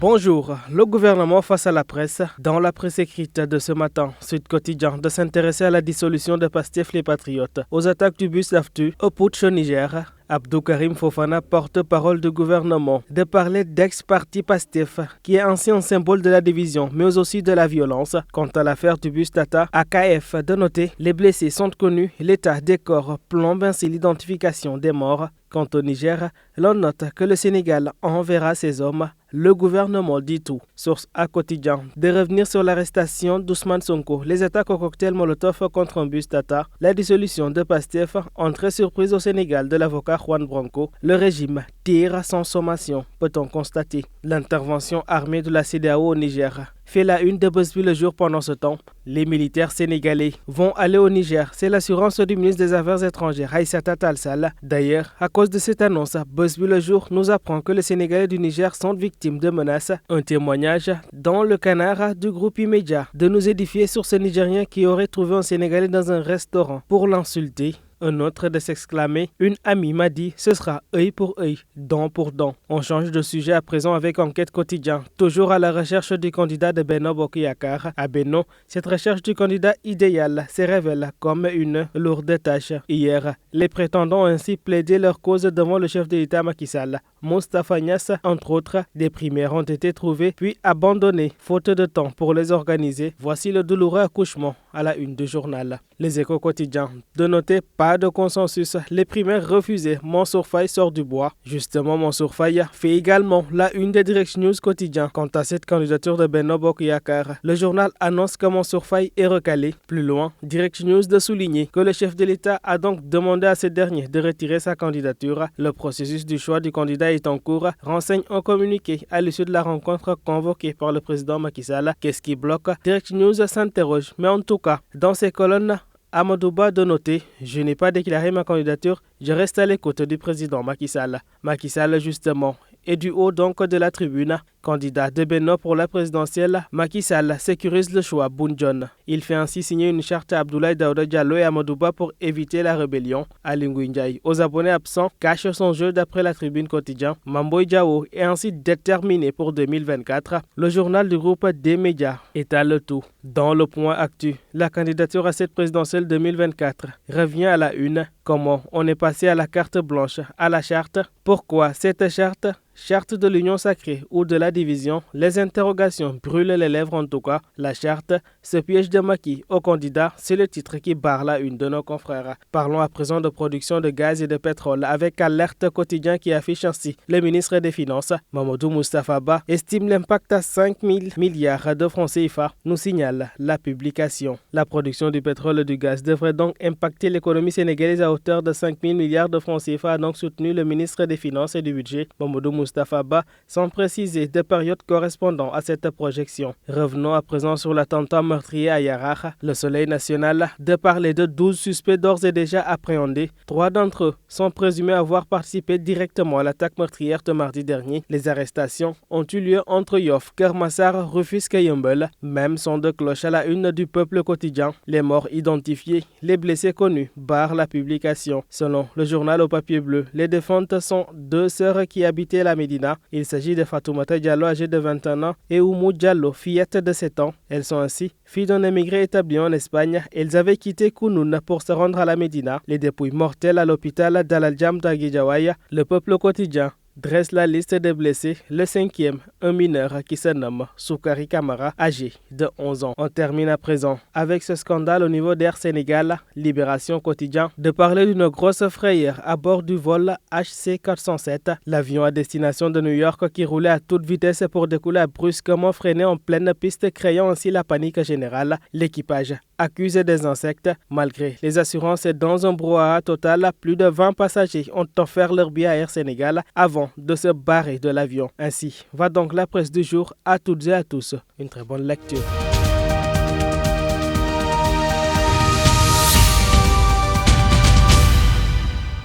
Bonjour, le gouvernement face à la presse. Dans la presse écrite de ce matin, Sud Quotidien, de s'intéresser à la dissolution de Pastef les Patriotes, aux attaques du bus d'Aftu, au putsch au Niger. Abdou Karim Fofana, porte-parole du gouvernement, de parler d'ex-parti Pastef, qui est ancien symbole de la division, mais aussi de la violence. Quant à l'affaire du bus Tata, AKF, de noter, les blessés sont connus, l'état des corps plombe ainsi l'identification des morts. Quant au Niger, l'on note que le Sénégal enverra ses hommes. Le gouvernement dit tout. Source à quotidien. De revenir sur l'arrestation d'Ousmane Sonko, les attaques au cocktail Molotov contre un bus Tata, la dissolution de Pastef, entrée surprise au Sénégal de l'avocat Juan Branco, le régime tire sans sommation, peut-on constater. L'intervention armée de la CEDEAO au Niger fait la une de BuzzFeed le jour. Pendant ce temps, les militaires sénégalais vont aller au Niger. C'est l'assurance du ministre des Affaires étrangères, Aïssata Tall Sall. D'ailleurs, à cause de cette annonce, BuzzFeed le jour nous apprend que les Sénégalais du Niger sont victimes de menaces. Un témoignage dans le canard du groupe immédiat de nous édifier sur ce Nigérien qui aurait trouvé un Sénégalais dans un restaurant pour l'insulter. Un autre de s'exclamer, une amie m'a dit, ce sera œil pour œil, dent pour dent. On change de sujet à présent avec Enquête Quotidien, toujours à la recherche du candidat de Benno Bokk Yakaar. À Benno, cette recherche du candidat idéal se révèle comme une lourde tâche. Hier, les prétendants ont ainsi plaidé leur cause devant le chef de l'État Macky Sall. Moustapha Niasse, entre autres, des primaires ont été trouvées puis abandonnées, faute de temps pour les organiser. Voici le douloureux accouchement à la une du journal. Les Échos quotidiens. De noter, pas de consensus. Les primaires refusées. Mansour Faye sort du bois. Justement, Mansour Faye fait également la une des Direct News quotidien. Quant à cette candidature de Benno Bokk Yakaar, le journal annonce que Mansour Faye est recalé. Plus loin, Direct News de souligner que le chef de l'État a donc demandé à ce dernier de retirer sa candidature. Le processus du choix du candidat est en cours, renseigne un communiqué à l'issue de la rencontre convoquée par le président Macky Sall. Qu'est-ce qui bloque? Direct News s'interroge, mais en tout cas, dans ces colonnes, Amadouba de noter, je n'ai pas déclaré ma candidature, je reste à l'écoute du président Macky Sall. Macky Sall justement, et du haut donc de la tribune, candidat de Benno pour la présidentielle, Macky Sall sécurise le choix Boun-Dionne. Il fait ainsi signer une charte à Abdoulaye Daouda Diallo et Amadouba pour éviter la rébellion. Ali Ngouille Ndiaye, aux abonnés absents, cache son jeu d'après la tribune quotidien. Mamboy Diao est ainsi déterminé pour 2024. Le journal du groupe des médias étale le tout. Dans le point actu, la candidature à cette présidentielle 2024 revient à la une. Comment on est passé à la carte blanche, à la charte? Pourquoi cette charte? Charte de l'union sacrée ou de la division, les interrogations brûlent les lèvres en tout cas. La charte, ce piège de Macky au candidat, c'est le titre qui barre la une de nos confrères. Parlons à présent de production de gaz et de pétrole avec Alerte Quotidien qui affiche ainsi le ministre des Finances, Mamadou Moustapha Ba, estime l'impact à 5 000 milliards de francs CFA, nous signale la publication. La production du pétrole et du gaz devrait donc impacter l'économie sénégalaise à hauteur de 5 000 milliards de francs CFA, a donc soutenu le ministre des Finances et du Budget, Mamadou Moustapha Ba, sans préciser de période correspondant à cette projection. Revenons à présent sur l'attentat meurtrier à Yarar. Le Soleil national de parler de 12 suspects d'ores et déjà appréhendés. 3 d'entre eux sont présumés avoir participé directement à l'attaque meurtrière de mardi dernier. Les arrestations ont eu lieu entre Yoff, Kermassar, Rufisque et Yeumbeul. Même son de cloche à la une du Peuple quotidien. Les morts identifiés, les blessés connus, barre la publication. Selon le journal au papier bleu, les défuntes sont 2 sœurs qui habitaient la Médina. Il s'agit de Fatoumata Diallo, âgée de 21 ans, et Oumou Diallo, fillette de 7 ans. Elles sont ainsi filles d'un émigré établi en Espagne. Elles avaient quitté Kounoun pour se rendre à la Médina. Les dépouilles mortelles à l'hôpital d'Al-Aljam d'Aguijawaï. Le Peuple quotidien dresse la liste des blessés. Le 5e, un mineur qui se nomme Soukari Kamara, âgé de 11 ans. On termine à présent avec ce scandale au niveau d'Air Sénégal. Libération quotidien de parler d'une grosse frayeur à bord du vol HC407. L'avion à destination de New York qui roulait à toute vitesse pour décoller a brusquement freiné en pleine piste, créant ainsi la panique générale. L'équipage accuse des insectes. Malgré les assurances et dans un brouhaha total, plus de 20 passagers ont offert leur billet à Air Sénégal avant de se barrer de l'avion. Ainsi va donc la presse du jour. À toutes et à tous, une très bonne lecture.